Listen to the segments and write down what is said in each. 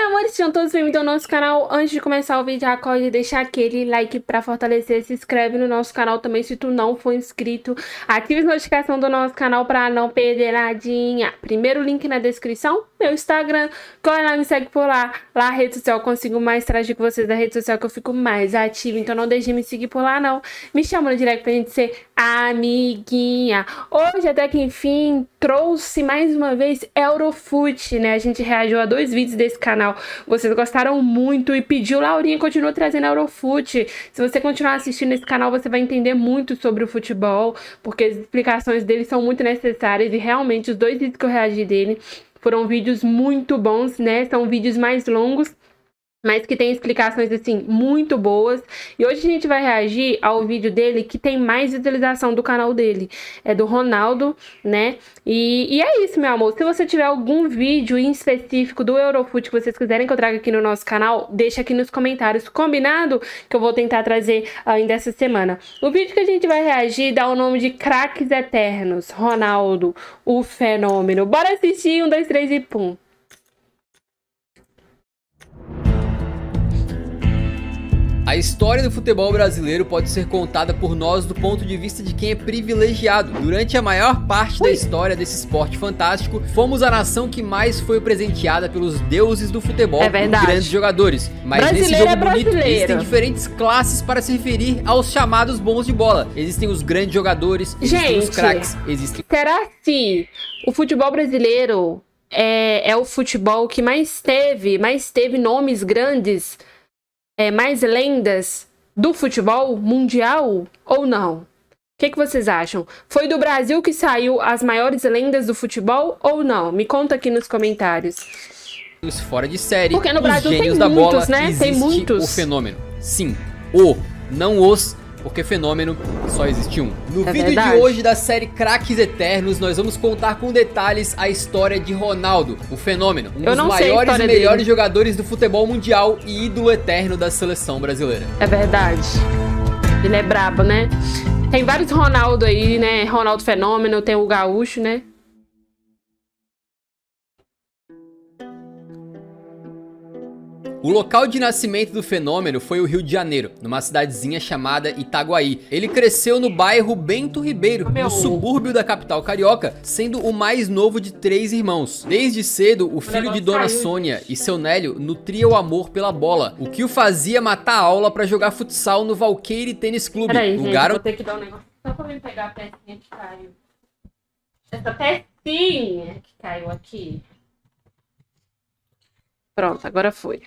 amores, sejam todos bem-vindos ao nosso canal. Antes de começar o vídeo, já corre deixar aquele like pra fortalecer, se inscreve no nosso canal também se tu não for inscrito. Ative a notificação do nosso canal pra não perder nadinha. Primeiro link na descrição, meu Instagram. Corre lá, me segue por lá. Lá, rede social, eu consigo mais trazer com vocês da rede social que eu fico mais ativa. Então não deixe de me seguir por lá, não. Me chama no direct pra gente ser amiguinha. Hoje, até que enfim, trouxe mais uma vez Eurofoot, né? A gente reagiu a 2 vídeos desse canal. Vocês gostaram muito e pediu, Laurinha continua trazendo Eurofoot. Se você continuar assistindo esse canal, você vai entender muito sobre o futebol, porque as explicações dele são muito necessárias e realmente os 2 vídeos que eu reagi dele foram vídeos muito bons, né? São vídeos mais longos, mas que tem explicações, assim, muito boas. E hoje a gente vai reagir ao vídeo dele que tem mais visualização do canal dele. É do Ronaldo, né? E é isso, meu amor. Se você tiver algum vídeo em específico do Eurofoot que vocês quiserem que eu traga aqui no nosso canal, deixa aqui nos comentários, combinado? Que eu vou tentar trazer ainda essa semana. O vídeo que a gente vai reagir dá o nome de Craques Eternos. Ronaldo, o fenômeno. Bora assistir, 1, 2, 3 e pum. A história do futebol brasileiro pode ser contada por nós do ponto de vista de quem é privilegiado. Durante a maior parte da história desse esporte fantástico, fomos a nação que mais foi presenteada pelos deuses do futebol com grandes jogadores. Mas nesse jogo bonito, existem diferentes classes para se referir aos chamados bons de bola. Existem os grandes jogadores, existem os craques, existem... Será que o futebol brasileiro é o futebol que mais teve nomes grandes, mais lendas do futebol mundial ou não? O que vocês acham? Foi do Brasil que saiu as maiores lendas do futebol ou não? Me conta aqui nos comentários. Os fora de série, porque no Brasil os gênios tem da bola, muitos, né? Existe tem muitos. O fenômeno. Sim, não os, porque fenômeno só existe um. No vídeo de hoje da série Craques Eternos, nós vamos contar com detalhes a história de Ronaldo, o fenômeno, um dos maiores e melhores jogadores do futebol mundial e ídolo eterno da seleção brasileira. É verdade. Ele é brabo, né? Tem vários Ronaldo aí, né? Ronaldo Fenômeno, tem o Gaúcho, né? O local de nascimento do fenômeno foi o Rio de Janeiro, numa cidadezinha chamada Itaguaí. Ele cresceu no bairro Bento Ribeiro, no subúrbio da capital carioca, sendo o mais novo de 3 irmãos. Desde cedo, o filho de Dona Sônia e seu Nélio nutria o amor pela bola, o que o fazia matar a aula para jogar futsal no Valqueire Tênis Clube. Peraí, gente, vou ter que dar um negócio só pra mim pegar a pecinha que caiu. Essa pecinha que caiu aqui. Pronto, agora foi.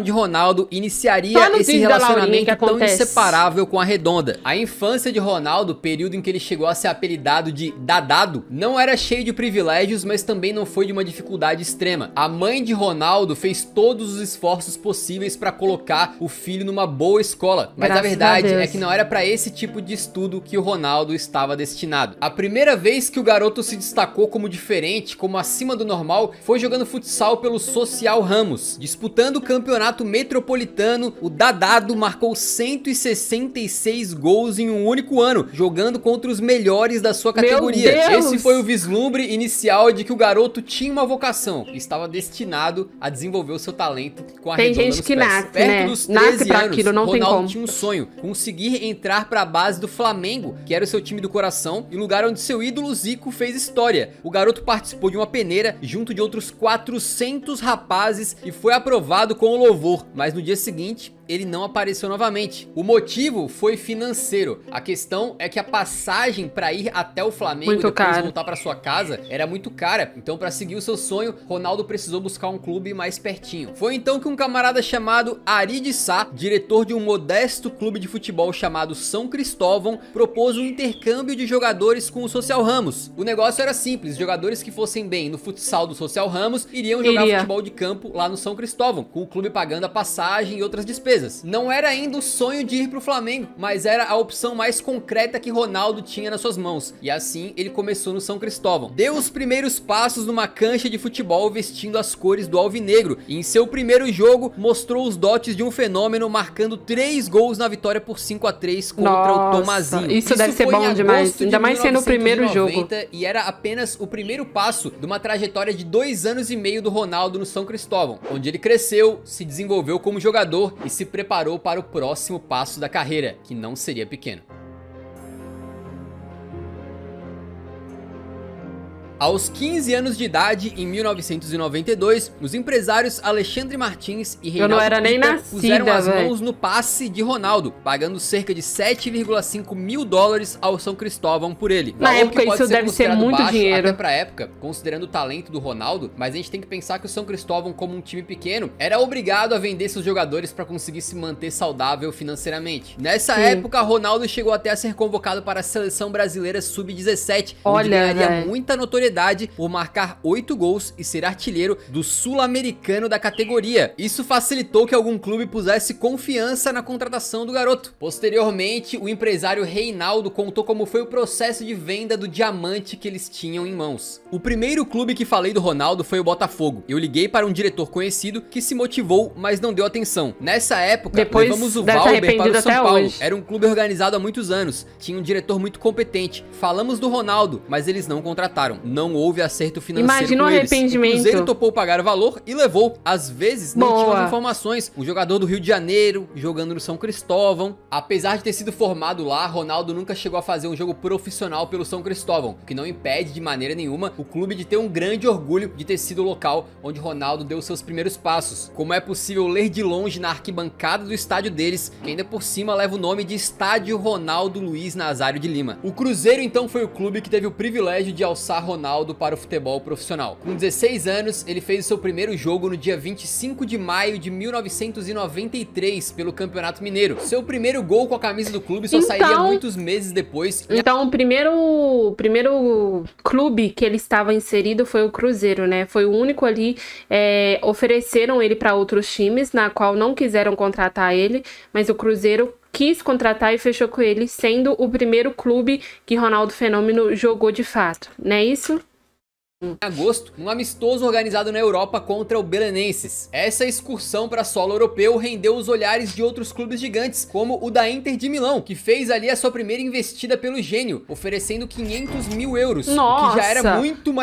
De Ronaldo iniciaria esse relacionamento tão inseparável com a Redonda. A infância de Ronaldo, período em que ele chegou a ser apelidado de Dadado, não era cheio de privilégios, mas também não foi de uma dificuldade extrema. A mãe de Ronaldo fez todos os esforços possíveis para colocar o filho numa boa escola, mas a verdade é que não era para esse tipo de estudo que o Ronaldo estava destinado. A primeira vez que o garoto se destacou como diferente, como acima do normal, foi jogando futsal pelo Social Ramos, disputando o campeonato metropolitano. O Dadado marcou 166 gols em um único ano, jogando contra os melhores da sua categoria. Esse foi o vislumbre inicial de que o garoto tinha uma vocação e estava destinado a desenvolver o seu talento com a Redonda nos pés. Tem gente que nasce, perto dos 13 anos, Ronaldo tinha um sonho: conseguir entrar para a base do Flamengo, que era o seu time do coração, e lugar onde seu ídolo Zico fez história. O garoto participou de uma peneira junto de outros 400 rapazes e foi aprovado com o louvor, mas no dia seguinte ele não apareceu novamente. O motivo foi financeiro. A questão é que a passagem para ir até o Flamengo e depois voltar para sua casa era muito cara. Então, para seguir o seu sonho, Ronaldo precisou buscar um clube mais pertinho. Foi então que um camarada chamado Ari de Sá, diretor de um modesto clube de futebol chamado São Cristóvão, propôs um intercâmbio de jogadores com o Social Ramos. O negócio era simples: jogadores que fossem bem no futsal do Social Ramos iriam jogar futebol de campo lá no São Cristóvão, com o clube pagando a passagem e outras despesas. surpresas. Não era ainda o sonho de ir pro Flamengo, mas era a opção mais concreta que Ronaldo tinha nas suas mãos. E assim ele começou no São Cristóvão. Deu os primeiros passos numa cancha de futebol vestindo as cores do alvinegro. E em seu primeiro jogo mostrou os dotes de um fenômeno, marcando 3 gols na vitória por 5-3 contra o Tomazinho. Isso deve ser bom demais, ainda mais sendo o primeiro jogo. E era apenas o primeiro passo de uma trajetória de 2 anos e meio do Ronaldo no São Cristóvão, onde ele cresceu, se desenvolveu como jogador e se preparou para o próximo passo da carreira, que não seria pequeno. Aos 15 anos de idade, em 1992, os empresários Alexandre Martins e Reinaldo Pita puseram as mãos no passe de Ronaldo, pagando cerca de 7,5 mil dólares ao São Cristóvão por ele. Na época isso deve ser muito dinheiro. Até pra época, considerando o talento do Ronaldo, mas a gente tem que pensar que o São Cristóvão, como um time pequeno, era obrigado a vender seus jogadores para conseguir se manter saudável financeiramente. Nessa época, Ronaldo chegou até a ser convocado para a seleção brasileira sub-17, onde ganharia muita notoriedade por marcar 8 gols e ser artilheiro do sul-americano da categoria. Isso facilitou que algum clube pusesse confiança na contratação do garoto. Posteriormente, o empresário Reinaldo contou como foi o processo de venda do diamante que eles tinham em mãos. O primeiro clube que falei do Ronaldo foi o Botafogo. Eu liguei para um diretor conhecido que se motivou, mas não deu atenção. Nessa época, levamos o Valber para o São Paulo. Era um clube organizado há muitos anos, tinha um diretor muito competente. Falamos do Ronaldo, mas eles não contrataram. Não houve acerto financeiro. Imagina o arrependimento. O Cruzeiro topou pagar o valor e levou. Às vezes não tinham as informações. Um jogador do Rio de Janeiro, jogando no São Cristóvão. Apesar de ter sido formado lá, Ronaldo nunca chegou a fazer um jogo profissional pelo São Cristóvão, o que não impede de maneira nenhuma o clube de ter um grande orgulho de ter sido o local onde Ronaldo deu seus primeiros passos. Como é possível ler de longe na arquibancada do estádio deles, que ainda por cima leva o nome de Estádio Ronaldo Luiz Nazário de Lima. O Cruzeiro então foi o clube que teve o privilégio de alçar Ronaldo para o futebol profissional. Com 16 anos, ele fez o seu primeiro jogo no dia 25 de maio de 1993 pelo Campeonato Mineiro. Seu primeiro gol com a camisa do clube só sairia muitos meses depois. Então o primeiro clube que ele estava inserido foi o Cruzeiro, né? Foi o único ali, ofereceram ele para outros times, na qual não quiseram contratar ele, mas o Cruzeiro quis contratar e fechou com ele, sendo o primeiro clube que Ronaldo Fenômeno jogou de fato, não é isso? Em agosto, um amistoso organizado na Europa contra o Belenenses. Essa excursão para solo europeu rendeu os olhares de outros clubes gigantes, como o da Inter de Milão, que fez ali a sua primeira investida pelo gênio, oferecendo 500 mil euros. Nossa. O que já era muito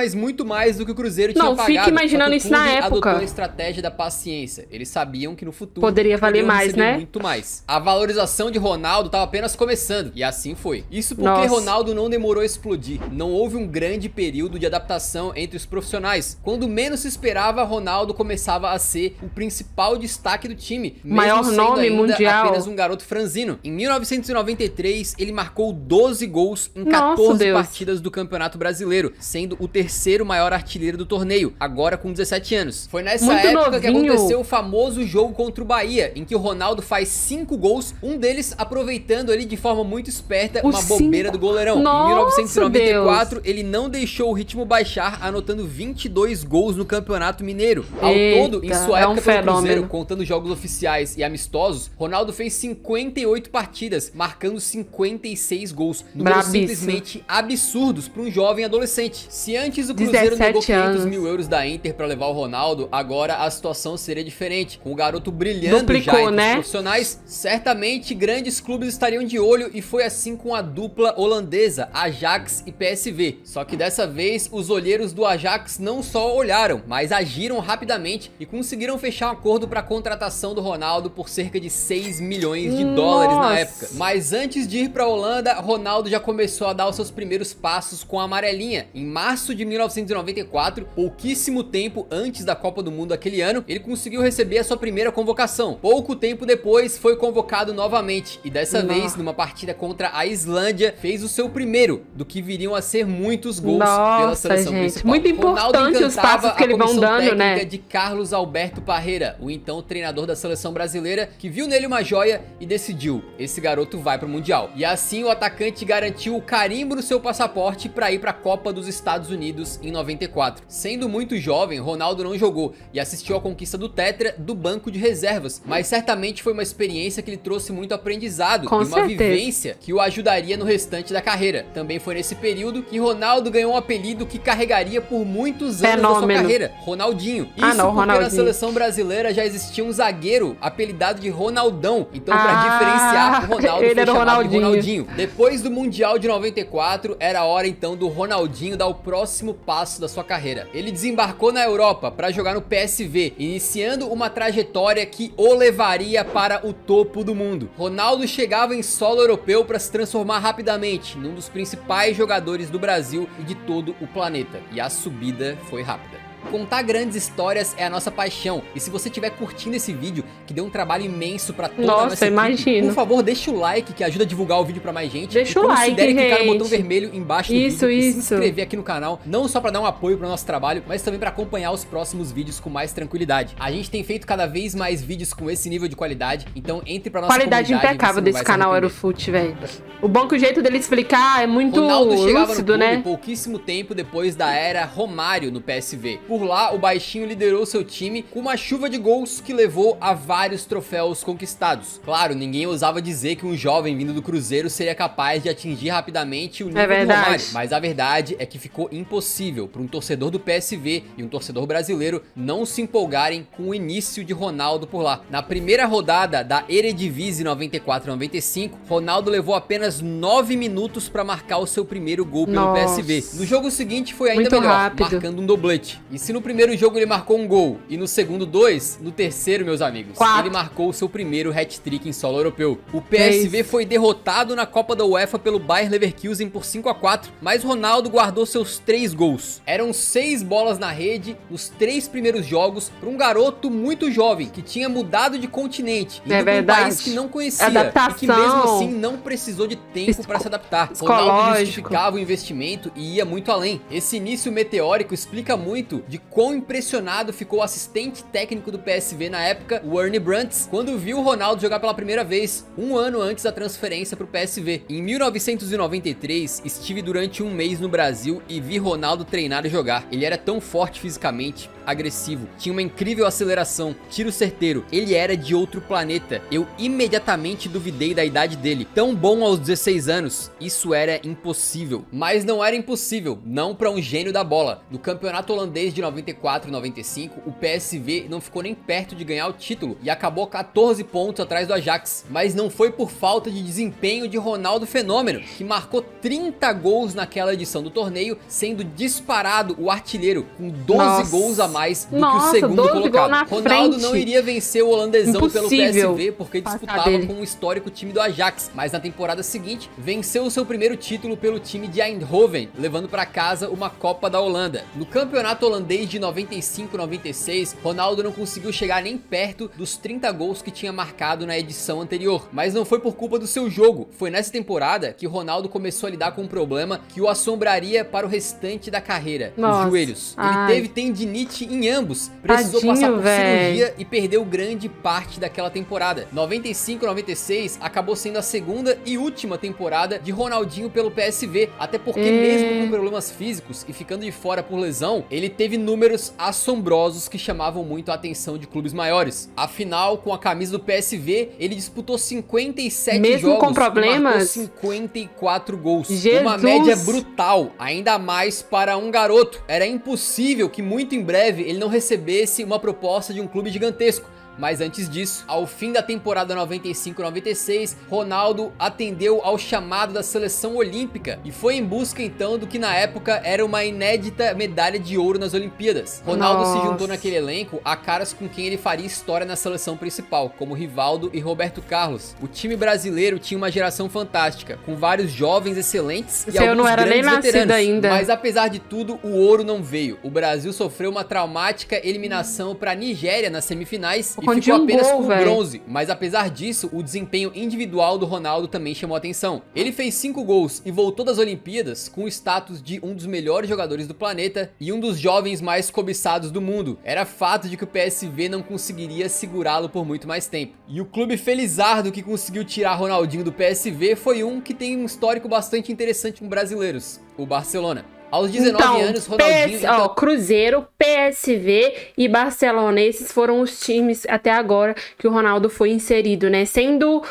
mais do que o Cruzeiro tinha pagado. Não, fica imaginando isso na época. Adotou a estratégia da paciência. Eles sabiam que no futuro poderia valer mais, né? Muito mais. A valorização de Ronaldo estava apenas começando, e assim foi. Isso porque Ronaldo não demorou a explodir. Não houve um grande período de adaptação entre os profissionais. Quando menos se esperava, Ronaldo começava a ser o principal destaque do time, maior nome mundial, apenas um garoto franzino. Em 1993, ele marcou 12 gols em 14 partidas do Campeonato Brasileiro, sendo o terceiro maior artilheiro do torneio, agora com 17 anos. Foi nessa época que aconteceu o famoso jogo contra o Bahia, em que o Ronaldo faz 5 gols, um deles aproveitando ali de forma muito esperta uma bobeira do goleirão. Em 1994, ele não deixou o ritmo baixar, anotando 22 gols no Campeonato Mineiro. Ao todo, em sua época pelo Cruzeiro, contando jogos oficiais e amistosos, Ronaldo fez 58 partidas, marcando 56 gols. Números simplesmente absurdos para um jovem adolescente. Se antes o Cruzeiro negou 500 mil euros da Inter para levar o Ronaldo, agora a situação seria diferente. Com o garoto brilhando já entre os profissionais, certamente grandes clubes estariam de olho, e foi assim com a dupla holandesa, Ajax e PSV. Só que dessa vez, os olheiros do Ajax não só olharam, mas agiram rapidamente e conseguiram fechar um acordo para a contratação do Ronaldo por cerca de 6 milhões de dólares na época. Mas antes de ir para a Holanda, Ronaldo já começou a dar os seus primeiros passos com a amarelinha. Em março de 1994, pouquíssimo tempo antes da Copa do Mundo daquele ano, ele conseguiu receber a sua primeira convocação. Pouco tempo depois, foi convocado novamente, e dessa vez, numa partida contra a Islândia, fez o seu primeiro do que viriam a ser muitos gols pela seleção principal. Muito importante os passos que eles vão dando, né? De Carlos Alberto Parreira, o então treinador da seleção brasileira, que viu nele uma joia e decidiu: esse garoto vai pro Mundial. E assim o atacante garantiu o carimbo no seu passaporte para ir para a Copa dos Estados Unidos em 94. Sendo muito jovem, Ronaldo não jogou e assistiu à conquista do Tetra do banco de reservas, mas certamente foi uma experiência que lhe trouxe muito aprendizado e uma vivência que o ajudaria no restante da carreira. Também foi nesse período que Ronaldo ganhou um apelido que carregaria por muitos anos da sua carreira: Ronaldinho. Isso porque na seleção brasileira já existia um zagueiro apelidado de Ronaldão, então para diferenciar, Ronaldo foi chamado de Ronaldinho. Depois do Mundial de 94, era hora então do Ronaldinho dar o próximo passo da sua carreira. Ele desembarcou na Europa para jogar no PSV, iniciando uma trajetória que o levaria para o topo do mundo. Ronaldo chegava em solo europeu para se transformar rapidamente num dos principais jogadores do Brasil e de todo o planeta. E a subida foi rápida. Contar grandes histórias é a nossa paixão. E se você estiver curtindo esse vídeo, que deu um trabalho imenso pra toda a nossa equipe, por favor, deixa o like, que ajuda a divulgar o vídeo pra mais gente. Deixa o like, considere clicar no botão vermelho embaixo do vídeo e se inscrever aqui no canal, não só pra dar um apoio pro nosso trabalho, mas também pra acompanhar os próximos vídeos com mais tranquilidade. A gente tem feito cada vez mais vídeos com esse nível de qualidade, então entre pra nossa qualidade impecável desse canal Aerofut, velho. O bom que o jeito dele explicar é muito lúcido, né? Pouquíssimo tempo depois da era Romário no PSV. Por lá, o baixinho liderou seu time com uma chuva de gols que levou a vários troféus conquistados. Claro, ninguém ousava dizer que um jovem vindo do Cruzeiro seria capaz de atingir rapidamente o nível do Romário, mas a verdade é que ficou impossível para um torcedor do PSV e um torcedor brasileiro não se empolgarem com o início de Ronaldo por lá. Na primeira rodada da Eredivisie 94-95, Ronaldo levou apenas 9 minutos para marcar o seu primeiro gol pelo PSV. No jogo seguinte foi ainda melhor, marcando um doblete. E se no primeiro jogo ele marcou um gol e no segundo 2, no terceiro, meus amigos, ele marcou o seu primeiro hat-trick em solo europeu. O PSV foi derrotado na Copa da UEFA pelo Bayer Leverkusen por 5-4, mas Ronaldo guardou seus 3 gols. Eram 6 bolas na rede nos 3 primeiros jogos para um garoto muito jovem que tinha mudado de continente, indo para um país que não conhecia e que mesmo assim não precisou de tempo para se adaptar. Ronaldo justificava o investimento e ia muito além. Esse início meteórico explica muito de quão impressionado ficou o assistente técnico do PSV na época, o Ernie Brandtz, quando viu o Ronaldo jogar pela primeira vez, um ano antes da transferência para o PSV. Em 1993, estive durante um mês no Brasil e vi Ronaldo treinar e jogar. Ele era tão forte fisicamente, agressivo, tinha uma incrível aceleração, tiro certeiro, ele era de outro planeta. Eu imediatamente duvidei da idade dele. Tão bom aos 16 anos, isso era impossível. Mas não era impossível, não para um gênio da bola. No campeonato holandês de 94 e 95, o PSV não ficou nem perto de ganhar o título e acabou 14 pontos atrás do Ajax. Mas não foi por falta de desempenho de Ronaldo Fenômeno, que marcou 30 gols naquela edição do torneio, sendo disparado o artilheiro com 12 gols a mais do que o segundo colocado. Ronaldo não iria vencer o holandesão pelo PSV porque disputava com um histórico time do Ajax, mas na temporada seguinte venceu o seu primeiro título pelo time de Eindhoven, levando para casa uma Copa da Holanda. No campeonato holandês de 95-96, Ronaldo não conseguiu chegar nem perto dos 30 gols que tinha marcado na edição anterior, mas não foi por culpa do seu jogo. Foi nessa temporada que Ronaldo começou a lidar com um problema que o assombraria para o restante da carreira: os joelhos. Ele teve tendinite em ambos, precisou passar por cirurgia e perdeu grande parte daquela temporada. 95-96 acabou sendo a segunda e última temporada de Ronaldinho pelo PSV, até porque mesmo com problemas físicos e ficando de fora por lesão, ele teve números assombrosos que chamavam muito a atenção de clubes maiores. Afinal, com a camisa do PSV, ele disputou 57 jogos com problemas, e marcou 54 gols. Uma média brutal, ainda mais para um garoto. Era impossível que muito em breve ele não recebesse uma proposta de um clube gigantesco. Mas antes disso, ao fim da temporada 95-96, Ronaldo atendeu ao chamado da seleção olímpica e foi em busca então do que na época era uma inédita medalha de ouro nas Olimpíadas. Ronaldo se juntou naquele elenco a caras com quem ele faria história na seleção principal, como Rivaldo e Roberto Carlos. O time brasileiro tinha uma geração fantástica, com vários jovens excelentes e alguns grandes veteranos ainda. Mas apesar de tudo, o ouro não veio. O Brasil sofreu uma traumática eliminação para a Nigéria nas semifinais conta ficou apenas com o véio. bronze, mas apesar disso, o desempenho individual do Ronaldo também chamou atenção. Ele fez 5 gols e voltou das Olimpíadas com o status de um dos melhores jogadores do planeta e um dos jovens mais cobiçados do mundo. Era fato de que o PSV não conseguiria segurá-lo por muito mais tempo. E o clube felizardo que conseguiu tirar Ronaldinho do PSV foi um que tem um histórico bastante interessante com brasileiros, o Barcelona. Aos 19 anos, Ronaldinho... Cruzeiro, PSV e Barcelona, esses foram os times até agora que o Ronaldo foi inserido, né? Sendo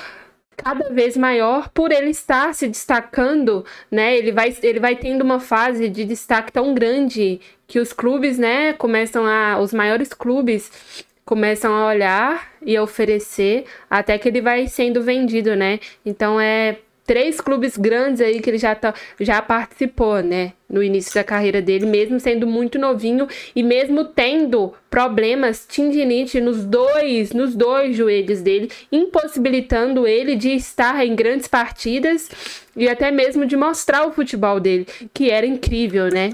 cada vez maior por ele estar se destacando, né? Ele vai tendo uma fase de destaque tão grande que os clubes, né, os maiores clubes começam a olhar e a oferecer até que ele vai sendo vendido, né? Então 3 clubes grandes aí que ele já participou, né? No início da carreira dele, mesmo sendo muito novinho e mesmo tendo problemas, tendinite nos dois joelhos dele, impossibilitando ele de estar em grandes partidas e até mesmo de mostrar o futebol dele, que era incrível, né?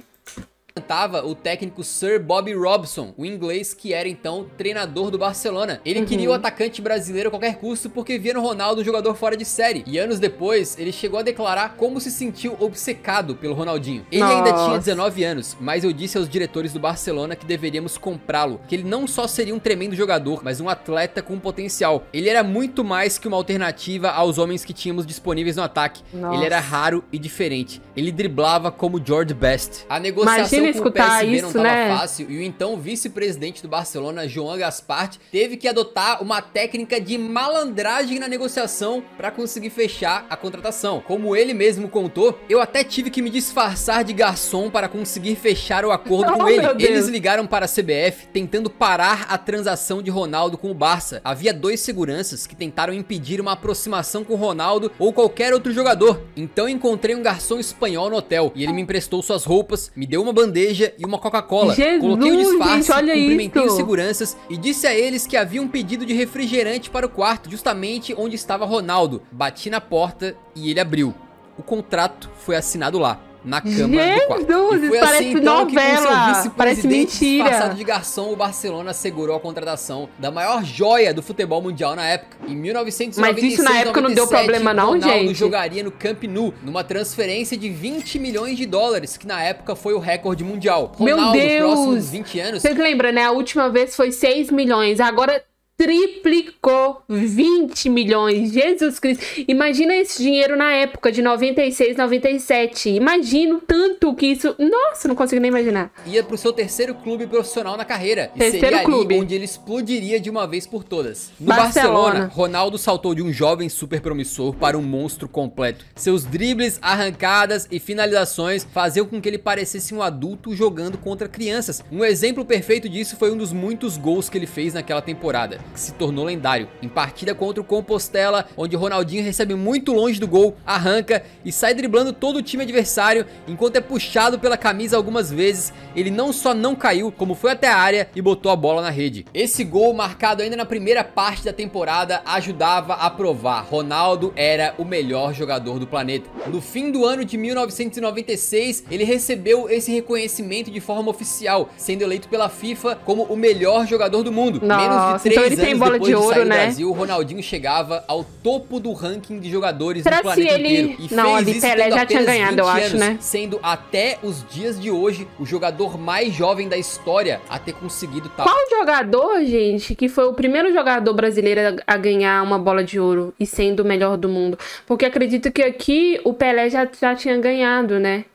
Tava o técnico Sir Bobby Robson, o inglês que era então treinador do Barcelona. Ele queria o atacante brasileiro a qualquer custo porque via no Ronaldo um jogador fora de série. E anos depois, ele chegou a declarar como se sentiu obcecado pelo Ronaldinho. Ele ainda tinha 19 anos, mas eu disse aos diretores do Barcelona que deveríamos comprá-lo, que ele não só seria um tremendo jogador, mas um atleta com potencial. Ele era muito mais que uma alternativa aos homens que tínhamos disponíveis no ataque. Ele era raro e diferente. Ele driblava como George Best. A negociação com o PSV não tava fácil e o então vice-presidente do Barcelona, Joan Gaspart, teve que adotar uma técnica de malandragem na negociação para conseguir fechar a contratação. Como ele mesmo contou, eu até tive que me disfarçar de garçom para conseguir fechar o acordo com ele. Eles ligaram para a CBF tentando parar a transação de Ronaldo com o Barça. Havia 2 seguranças que tentaram impedir uma aproximação com Ronaldo ou qualquer outro jogador. Então encontrei um garçom espanhol no hotel e ele me emprestou suas roupas, me deu uma bandeja e uma Coca-Cola. Coloquei o disfarce, cumprimentei os seguranças e disse a eles que havia um pedido de refrigerante para o quarto, justamente onde estava Ronaldo. Bati na porta e ele abriu. O contrato foi assinado lá, na cama do quarto. E foi assim então que com seu vice-presidente disfarçado de garçom, o Barcelona assegurou a contratação da maior joia do futebol mundial na época. Em 1996, mas isso na época não deu problema não, Ronaldo gente. jogaria no Camp Nou, numa transferência de 20 milhões de dólares, que na época foi o recorde mundial. Ronaldo, meu Deus! Nos próximos 20 anos... Vocês lembram, né? A última vez foi 6 milhões, agora... triplicou 20 milhões, Jesus Cristo. Imagina esse dinheiro na época de 96, 97. Imagino tanto que isso... Nossa, não consigo nem imaginar. Ia pro seu 3º clube profissional na carreira. Terceiro e seria clube. ali onde ele explodiria de uma vez por todas. No Barcelona. Barcelona, Ronaldo saltou de um jovem super promissor para um monstro completo. Seus dribles, arrancadas e finalizações faziam com que ele parecesse um adulto jogando contra crianças. Um exemplo perfeito disso foi um dos muitos gols que ele fez naquela temporada, que se tornou lendário. Em partida contra o Compostela, onde Ronaldinho recebe muito longe do gol, arranca e sai driblando todo o time adversário, enquanto é puxado pela camisa algumas vezes, ele não só não caiu, como foi até a área e botou a bola na rede. Esse gol, marcado ainda na primeira parte da temporada, ajudava a provar: Ronaldo era o melhor jogador do planeta. No fim do ano de 1996, ele recebeu esse reconhecimento de forma oficial, sendo eleito pela FIFA como o melhor jogador do mundo. Nossa, Menos de 3 então ele tem bola depois de ouro, sair do né? Brasil, o Ronaldinho chegava ao topo do ranking de jogadores Será do planeta ele... inteiro. E não, fez ali isso Pelé tendo já tinha apenas ganhado, 20 eu acho, anos, né? sendo até os dias de hoje o jogador mais jovem da história a ter conseguido tal. Qual jogador, gente, que foi o primeiro jogador brasileiro a ganhar uma bola de ouro e sendo o melhor do mundo? Porque acredito que aqui o Pelé já tinha ganhado, né?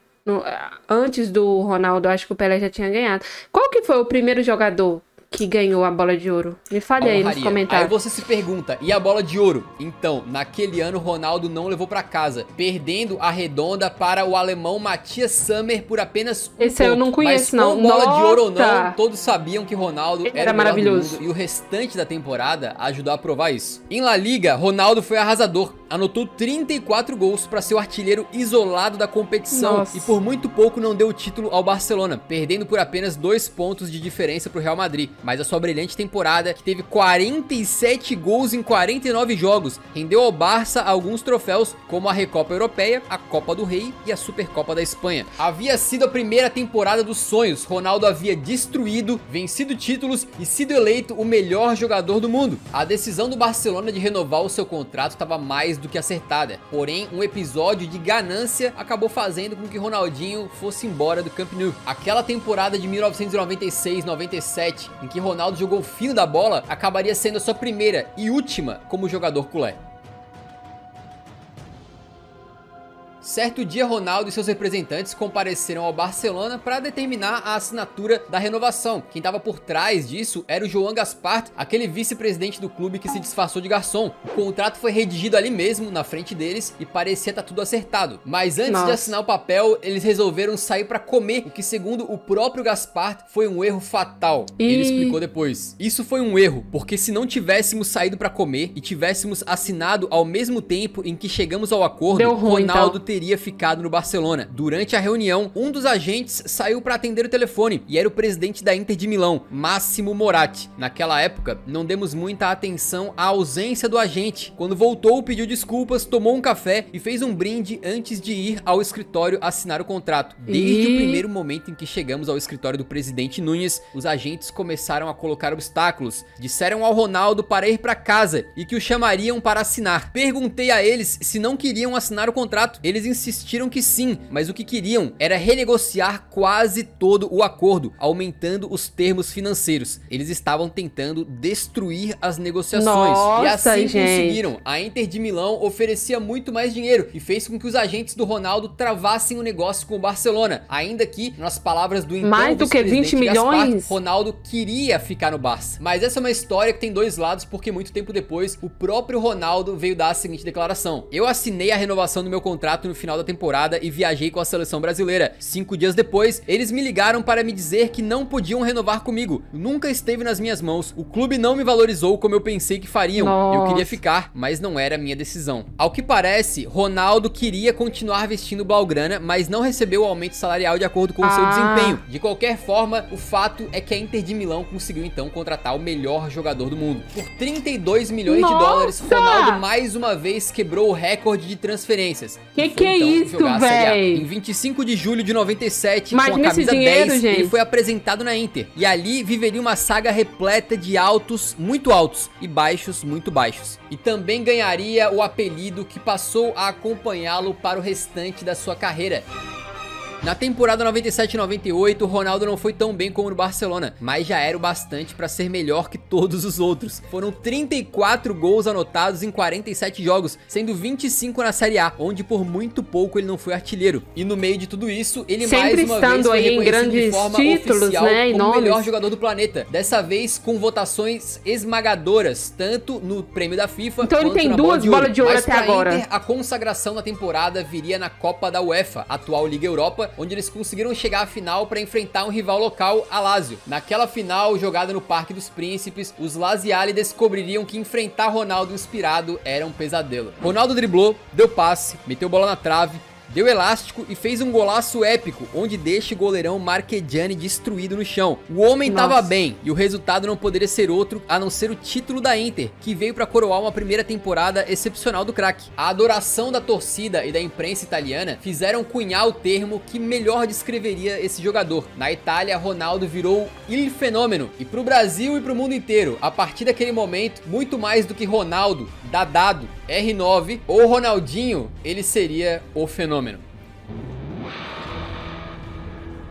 Antes do Ronaldo, acho que o Pelé já tinha ganhado. Qual que foi o primeiro jogador que ganhou a bola de ouro? Me fale aí nos comentários. Aí você se pergunta, e a bola de ouro? Então, naquele ano, Ronaldo não levou pra casa, perdendo a redonda para o alemão Matthias Sammer por apenas um Esse eu não conheço, não. Mas com bola de ouro ou não, todos sabiam que Ronaldo era o melhor maravilhoso do mundo, e o restante da temporada ajudou a provar isso. Em La Liga, Ronaldo foi arrasador, anotou 34 gols para ser o artilheiro isolado da competição. Nossa. E por muito pouco não deu o título ao Barcelona, perdendo por apenas 2 pontos de diferença para o Real Madrid. Mas a sua brilhante temporada, que teve 47 gols em 49 jogos, rendeu ao Barça alguns troféus, como a Recopa Europeia, a Copa do Rei e a Supercopa da Espanha. Havia sido a primeira temporada dos sonhos. Ronaldo havia destruído, vencido títulos e sido eleito o melhor jogador do mundo. A decisão do Barcelona de renovar o seu contrato estava mais do que acertada. Porém, um episódio de ganância acabou fazendo com que Ronaldinho fosse embora do Camp Nou. Aquela temporada de 1996-97, em que Ronaldo jogou fino da bola, acabaria sendo a sua primeira e última como jogador culé. Certo dia, Ronaldo e seus representantes compareceram ao Barcelona para determinar a assinatura da renovação. Quem estava por trás disso era o Joan Gaspart, aquele vice-presidente do clube que se disfarçou de garçom. O contrato foi redigido ali mesmo, na frente deles, e parecia estar tudo acertado. Mas antes de assinar o papel, eles resolveram sair para comer, o que, segundo o próprio Gaspart, foi um erro fatal. Ele explicou depois. Isso foi um erro, porque se não tivéssemos saído para comer e tivéssemos assinado ao mesmo tempo em que chegamos ao acordo, Ronaldo teria ficado no Barcelona. Durante a reunião, um dos agentes saiu para atender o telefone e era o presidente da Inter de Milão, Massimo Moratti. Naquela época, não demos muita atenção à ausência do agente. Quando voltou, pediu desculpas, tomou um café e fez um brinde antes de ir ao escritório assinar o contrato. Desde o primeiro momento em que chegamos ao escritório do presidente Núñez, os agentes começaram a colocar obstáculos. Disseram ao Ronaldo para ir para casa e que o chamariam para assinar. Perguntei a eles se não queriam assinar o contrato. Eles insistiram que sim, mas o que queriam era renegociar quase todo o acordo, aumentando os termos financeiros. Eles estavam tentando destruir as negociações. Nossa, e assim gente, conseguiram. A Inter de Milão oferecia muito mais dinheiro e fez com que os agentes do Ronaldo travassem o negócio com o Barcelona. Ainda que, nas palavras do então mais do que 20 milhões, Gaspar, Ronaldo queria ficar no Barça. Mas essa é uma história que tem dois lados, porque muito tempo depois, o próprio Ronaldo veio dar a seguinte declaração: eu assinei a renovação do meu contrato no final da temporada e viajei com a seleção brasileira. 5 dias depois, eles me ligaram para me dizer que não podiam renovar comigo. Nunca esteve nas minhas mãos. O clube não me valorizou como eu pensei que fariam. Nossa. Eu queria ficar, mas não era a minha decisão. Ao que parece, Ronaldo queria continuar vestindo blaugrana, mas não recebeu o aumento salarial de acordo com o seu desempenho. De qualquer forma, o fato é que a Inter de Milão conseguiu então contratar o melhor jogador do mundo. Por 32 milhões de dólares, Ronaldo mais uma vez quebrou o recorde de transferências. Que é isso, velho? Em 25 de julho de 97, com a camisa 10, ele foi apresentado na Inter. E ali viveria uma saga repleta de altos muito altos e baixos muito baixos. E também ganharia o apelido que passou a acompanhá-lo para o restante da sua carreira. Na temporada 97-98, Ronaldo não foi tão bem como no Barcelona, mas já era o bastante para ser melhor que todos os outros. Foram 34 gols anotados em 47 jogos, sendo 25 na Série A, onde por muito pouco ele não foi artilheiro. E no meio de tudo isso, ele mais uma vez foi reconhecido de forma oficial como o melhor jogador do planeta. Dessa vez com votações esmagadoras, tanto no prêmio da FIFA então quanto ele tem na duas bolas de ouro até agora. Inter, a consagração da temporada viria na Copa da UEFA, atual Liga Europa, onde eles conseguiram chegar à final para enfrentar um rival local, a Lazio. Naquela final, jogada no Parque dos Príncipes, os Laziali descobririam que enfrentar Ronaldo inspirado era um pesadelo. Ronaldo driblou, deu passe, meteu bola na trave, deu elástico e fez um golaço épico, onde deixa o goleirão Marchegiani destruído no chão. O homem tava bem, e o resultado não poderia ser outro a não ser o título da Inter, que veio para coroar uma primeira temporada excepcional do craque. A adoração da torcida e da imprensa italiana fizeram cunhar o termo que melhor descreveria esse jogador. Na Itália, Ronaldo virou il fenômeno, e pro Brasil e pro mundo inteiro, a partir daquele momento, muito mais do que Ronaldo, Dadado, R9 ou Ronaldinho, ele seria o fenômeno.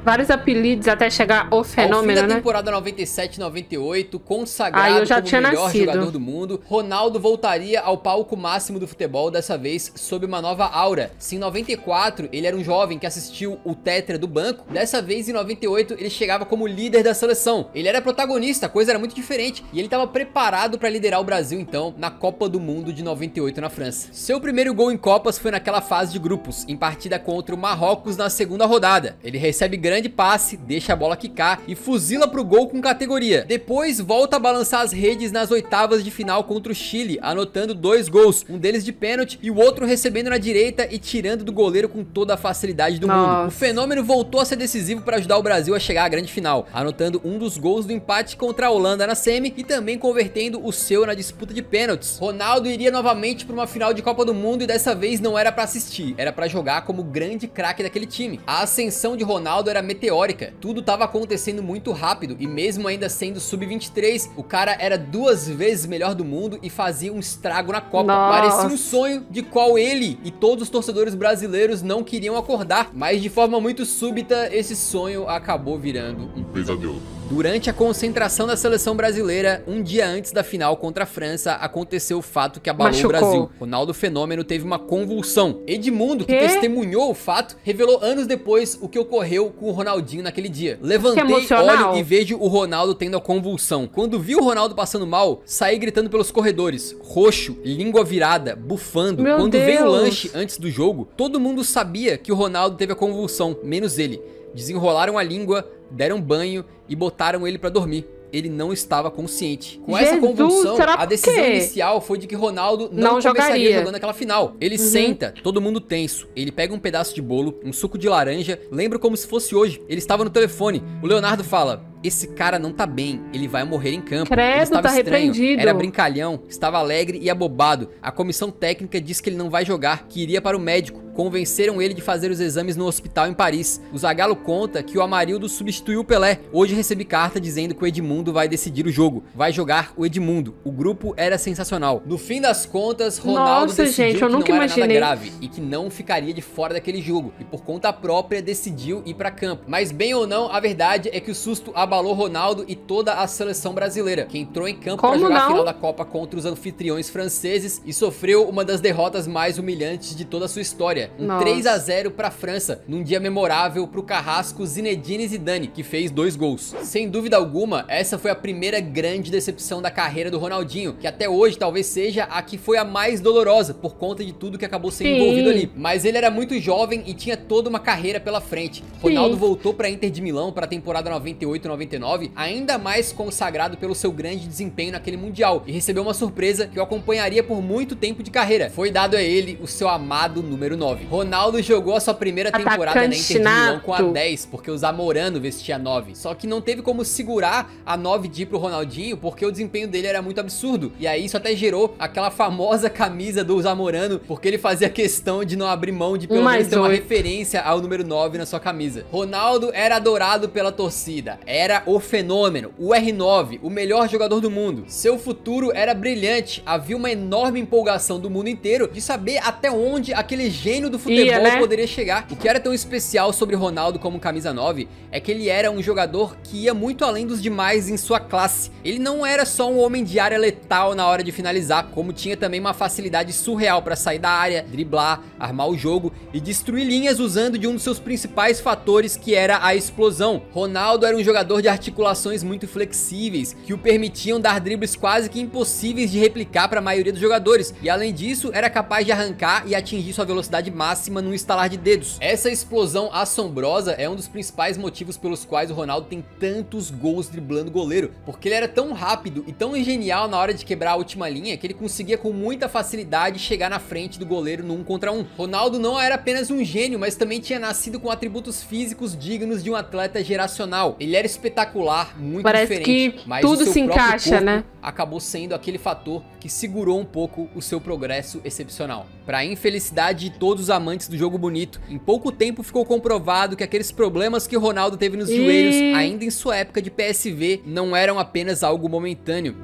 Vários apelidos até chegar ao fenômeno, né? Ao fim da temporada 97-98, consagrado como o melhor jogador do mundo, Ronaldo voltaria ao palco máximo do futebol, dessa vez sob uma nova aura. Se em 94 ele era um jovem que assistiu o Tetra do banco, dessa vez em 98 ele chegava como líder da seleção. Ele era protagonista, a coisa era muito diferente, e ele estava preparado para liderar o Brasil então na Copa do Mundo de 98 na França. Seu primeiro gol em Copas foi naquela fase de grupos, em partida contra o Marrocos na segunda rodada. Ele recebe grande grande passe, deixa a bola quicar e fuzila pro gol com categoria. Depois volta a balançar as redes nas oitavas de final contra o Chile, anotando 2 gols, um deles de pênalti e o outro recebendo na direita e tirando do goleiro com toda a facilidade do mundo. O fenômeno voltou a ser decisivo para ajudar o Brasil a chegar à grande final, anotando um dos gols do empate contra a Holanda na semi e também convertendo o seu na disputa de pênaltis. Ronaldo iria novamente para uma final de Copa do Mundo e dessa vez não era para assistir, era para jogar como grande craque daquele time. A ascensão de Ronaldo era meteórica, tudo estava acontecendo muito rápido e mesmo ainda sendo sub-23, o cara era 2 vezes melhor do mundo e fazia um estrago na Copa. Parecia um sonho de qual ele e todos os torcedores brasileiros não queriam acordar, mas de forma muito súbita esse sonho acabou virando um pesadelo. Durante a concentração da seleção brasileira, um dia antes da final contra a França, aconteceu o fato que abalou o Brasil. Ronaldo Fenômeno teve uma convulsão. Edmundo, que testemunhou o fato, revelou anos depois o que ocorreu com o Ronaldinho naquele dia. Levantei, olho e vejo o Ronaldo tendo a convulsão. Quando vi o Ronaldo passando mal, saí gritando pelos corredores, roxo, língua virada, bufando. Quando veio o lanche antes do jogo, todo mundo sabia que o Ronaldo teve a convulsão, menos ele. Desenrolaram a língua, deram banho e botaram ele pra dormir. Ele não estava consciente. Com essa convulsão, a decisão inicial foi de que Ronaldo não começaria jogando aquela final. Ele senta, todo mundo tenso. Ele pega um pedaço de bolo, um suco de laranja. Lembro como se fosse hoje. Ele estava no telefone. O Leonardo fala: esse cara não tá bem, ele vai morrer em campo. Ele estava estranho, era brincalhão, estava alegre e abobado. A comissão técnica disse que ele não vai jogar, que iria para o médico. Convenceram ele de fazer os exames no hospital em Paris. O Zagallo conta que o Amarildo substituiu o Pelé. Hoje recebi carta dizendo que o Edmundo vai decidir o jogo. Vai jogar o Edmundo. O grupo era sensacional. No fim das contas, Ronaldo decidiu que não era nada grave e que não ficaria de fora daquele jogo. E por conta própria decidiu ir para campo. Mas bem ou não, a verdade é que o susto abalou Ronaldo e toda a seleção brasileira, que entrou em campo para jogar a final da Copa contra os anfitriões franceses e sofreu uma das derrotas mais humilhantes de toda a sua história. Um 3-0 pra França, num dia memorável pro carrasco Zinedine Zidane, que fez 2 gols. Sem dúvida alguma, essa foi a primeira grande decepção da carreira do Ronaldinho, que até hoje talvez seja a que foi a mais dolorosa, por conta de tudo que acabou sendo envolvido ali. Mas ele era muito jovem e tinha toda uma carreira pela frente. Ronaldo voltou pra Inter de Milão para a temporada 98-99, ainda mais consagrado pelo seu grande desempenho naquele Mundial, e recebeu uma surpresa que o acompanharia por muito tempo de carreira. Foi dado a ele o seu amado número 9. Ronaldo jogou a sua primeira temporada na Inter de Milão com a 10, porque o Zamorano vestia 9. Só que não teve como segurar a 9 de ir pro Ronaldinho, porque o desempenho dele era muito absurdo. E aí isso até gerou aquela famosa camisa do Zamorano, porque ele fazia questão de não abrir mão de pelo menos ter uma referência ao número 9 na sua camisa. Ronaldo era adorado pela torcida, era o fenômeno, o R9, o melhor jogador do mundo. Seu futuro era brilhante, havia uma enorme empolgação do mundo inteiro de saber até onde aquele gênio do futebol poderia chegar. O que era tão especial sobre Ronaldo como camisa 9 é que ele era um jogador que ia muito além dos demais em sua classe. Ele não era só um homem de área letal na hora de finalizar, como tinha também uma facilidade surreal para sair da área, driblar, armar o jogo e destruir linhas usando de um dos seus principais fatores, que era a explosão. Ronaldo era um jogador de articulações muito flexíveis, que o permitiam dar dribles quase que impossíveis de replicar para a maioria dos jogadores, e além disso era capaz de arrancar e atingir sua velocidade máxima num estalar de dedos. Essa explosão assombrosa é um dos principais motivos pelos quais o Ronaldo tem tantos gols driblando o goleiro, porque ele era tão rápido e tão genial na hora de quebrar a última linha que ele conseguia com muita facilidade chegar na frente do goleiro no 1 contra 1. Ronaldo não era apenas um gênio, mas também tinha nascido com atributos físicos dignos de um atleta geracional. Ele era espetacular, muito diferente, mas tudo se encaixa, né? Acabou sendo aquele fator que segurou um pouco o seu progresso excepcional. Para a infelicidade de todos os amantes do jogo bonito, em pouco tempo ficou comprovado que aqueles problemas que o Ronaldo teve nos joelhos, ainda em sua época de PSV, não eram apenas algo momentâneo.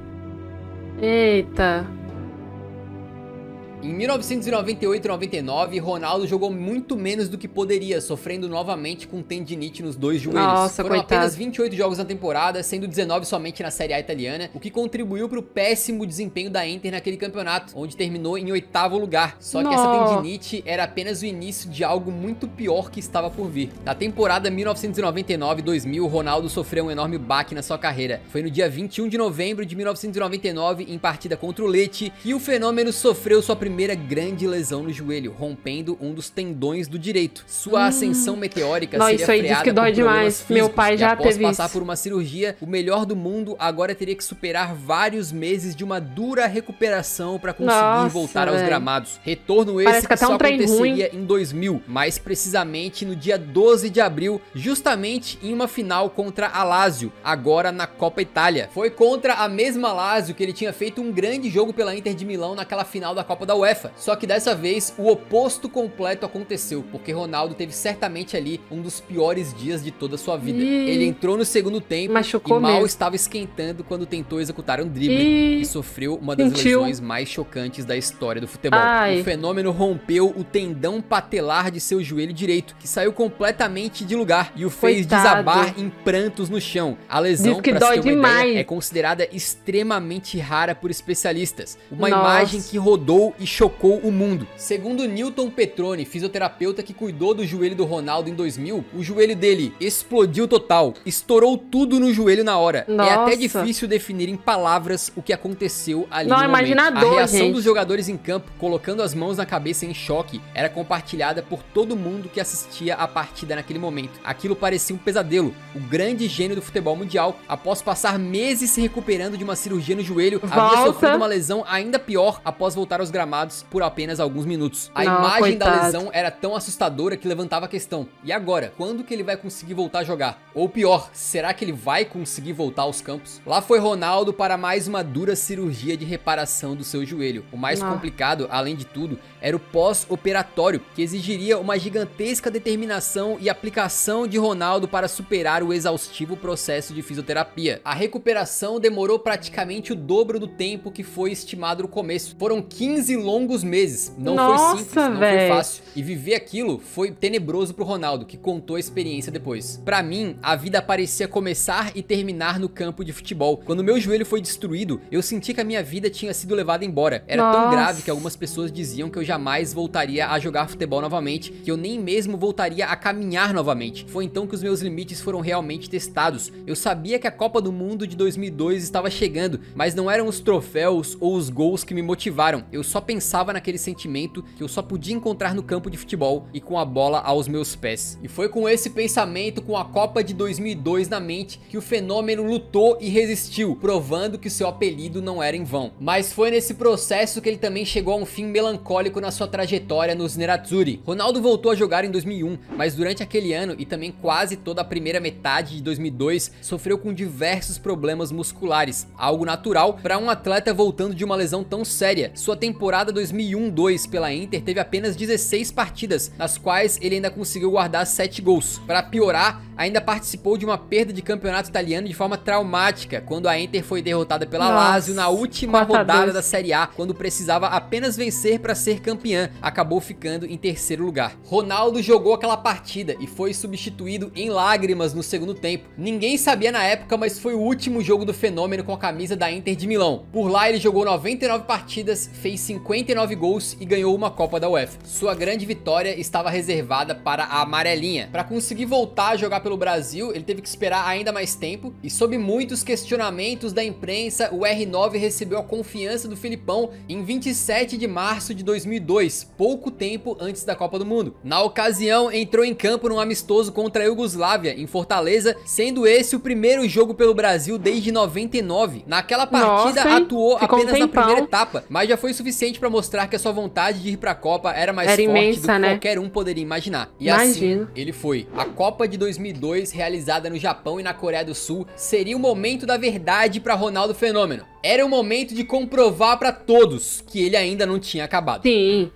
Eita. Em 1998 e 99, Ronaldo jogou muito menos do que poderia, sofrendo novamente com tendinite nos 2 joelhos. Nossa, foram apenas 28 jogos na temporada, sendo 19 somente na Série A italiana, o que contribuiu para o péssimo desempenho da Inter naquele campeonato, onde terminou em 8º lugar. Só que essa tendinite era apenas o início de algo muito pior que estava por vir. Na temporada 1999-2000, Ronaldo sofreu um enorme baque na sua carreira. Foi no dia 21 de novembro de 1999, em partida contra o Lecce, que o fenômeno sofreu sua primeira primeira grande lesão no joelho, rompendo um dos tendões do direito. Sua ascensão meteórica seria freada diz que dói demais. Físicos, meu pai já após teve passar isso. por uma cirurgia, o melhor do mundo agora teria que superar vários meses de uma dura recuperação para conseguir voltar aos gramados. Retorno esse que só aconteceria em 2000, mais precisamente no dia 12 de abril, justamente em uma final contra a Lazio, agora na Copa Itália. Foi contra a mesma Lazio que ele tinha feito um grande jogo pela Inter de Milão naquela final da Copa da UEFA. Só que dessa vez o oposto completo aconteceu, porque Ronaldo teve certamente ali um dos piores dias de toda a sua vida. Ele entrou no segundo tempo e mal estava esquentando quando tentou executar um drible e sofreu uma das lesões mais chocantes da história do futebol. O fenômeno rompeu o tendão patelar de seu joelho direito, que saiu completamente de lugar e o fez desabar em prantos no chão. A lesão, pra se ter uma ideia, é considerada extremamente rara por especialistas. Uma imagem que rodou e chocou o mundo. Segundo Newton Petroni, fisioterapeuta que cuidou do joelho do Ronaldo em 2000, o joelho dele explodiu total, estourou tudo no joelho na hora. É até difícil definir em palavras o que aconteceu ali no momento. A reação dos jogadores em campo, colocando as mãos na cabeça em choque, era compartilhada por todo mundo que assistia a partida naquele momento. Aquilo parecia um pesadelo. O grande gênio do futebol mundial, após passar meses se recuperando de uma cirurgia no joelho, havia sofrido uma lesão ainda pior após voltar aos gramados por apenas alguns minutos. A imagem da lesão era tão assustadora que levantava a questão: e agora? Quando que ele vai conseguir voltar a jogar? Ou pior, será que ele vai conseguir voltar aos campos? Lá foi Ronaldo para mais uma dura cirurgia de reparação do seu joelho. O mais complicado, além de tudo, era o pós-operatório, que exigiria uma gigantesca determinação e aplicação de Ronaldo para superar o exaustivo processo de fisioterapia. A recuperação demorou praticamente o dobro do tempo que foi estimado no começo. Foram 15 longos meses. Não foi simples, não foi fácil. E viver aquilo foi tenebroso pro Ronaldo, que contou a experiência depois. Pra mim, a vida parecia começar e terminar no campo de futebol. Quando meu joelho foi destruído, eu senti que a minha vida tinha sido levada embora. Era tão grave que algumas pessoas diziam que eu jamais voltaria a jogar futebol novamente, que eu nem mesmo voltaria a caminhar novamente. Foi então que os meus limites foram realmente testados. Eu sabia que a Copa do Mundo de 2002 estava chegando, mas não eram os troféus ou os gols que me motivaram. Eu só pensava naquele sentimento que eu só podia encontrar no campo de futebol e com a bola aos meus pés. E foi com esse pensamento, com a Copa de 2002 na mente, que o fenômeno lutou e resistiu, provando que seu apelido não era em vão. Mas foi nesse processo que ele também chegou a um fim melancólico na sua trajetória nos Nerazzurri. Ronaldo voltou a jogar em 2001, mas durante aquele ano e também quase toda a primeira metade de 2002, sofreu com diversos problemas musculares, algo natural para um atleta voltando de uma lesão tão séria. Sua temporada 2001-2 pela Inter teve apenas 16 partidas, nas quais ele ainda conseguiu guardar 7 gols. Para piorar, ainda participou de uma perda de campeonato italiano de forma traumática, quando a Inter foi derrotada pela Lazio na última rodada da Série A, quando precisava apenas vencer para ser campeã. Acabou ficando em terceiro lugar. Ronaldo jogou aquela partida e foi substituído em lágrimas no segundo tempo. Ninguém sabia na época, mas foi o último jogo do fenômeno com a camisa da Inter de Milão. Por lá ele jogou 99 partidas, fez 59 gols e ganhou uma Copa da UEFA. Sua grande vitória estava reservada para a amarelinha. Para conseguir voltar a jogar pelo Brasil, ele teve que esperar ainda mais tempo e, sob muitos questionamentos da imprensa, o R9 recebeu a confiança do Filipão em 27 de março de 2002, pouco tempo antes da Copa do Mundo. Na ocasião, entrou em campo num amistoso contra a Iugoslávia, em Fortaleza, sendo esse o primeiro jogo pelo Brasil desde 99. Naquela partida, atuou apenas na primeira etapa, mas já foi suficiente para mostrar que a sua vontade de ir para a Copa era mais forte imensa, do que qualquer um poderia imaginar. E assim, ele foi. A Copa de 2002, realizada no Japão e na Coreia do Sul, seria o momento da verdade para Ronaldo Fenômeno. Era o momento de comprovar para todos que ele ainda não tinha acabado. Sim.